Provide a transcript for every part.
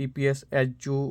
EPS HU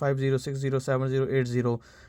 50607080.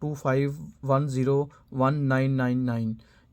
25101999.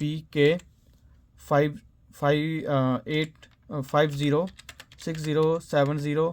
PK 506070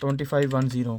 2510.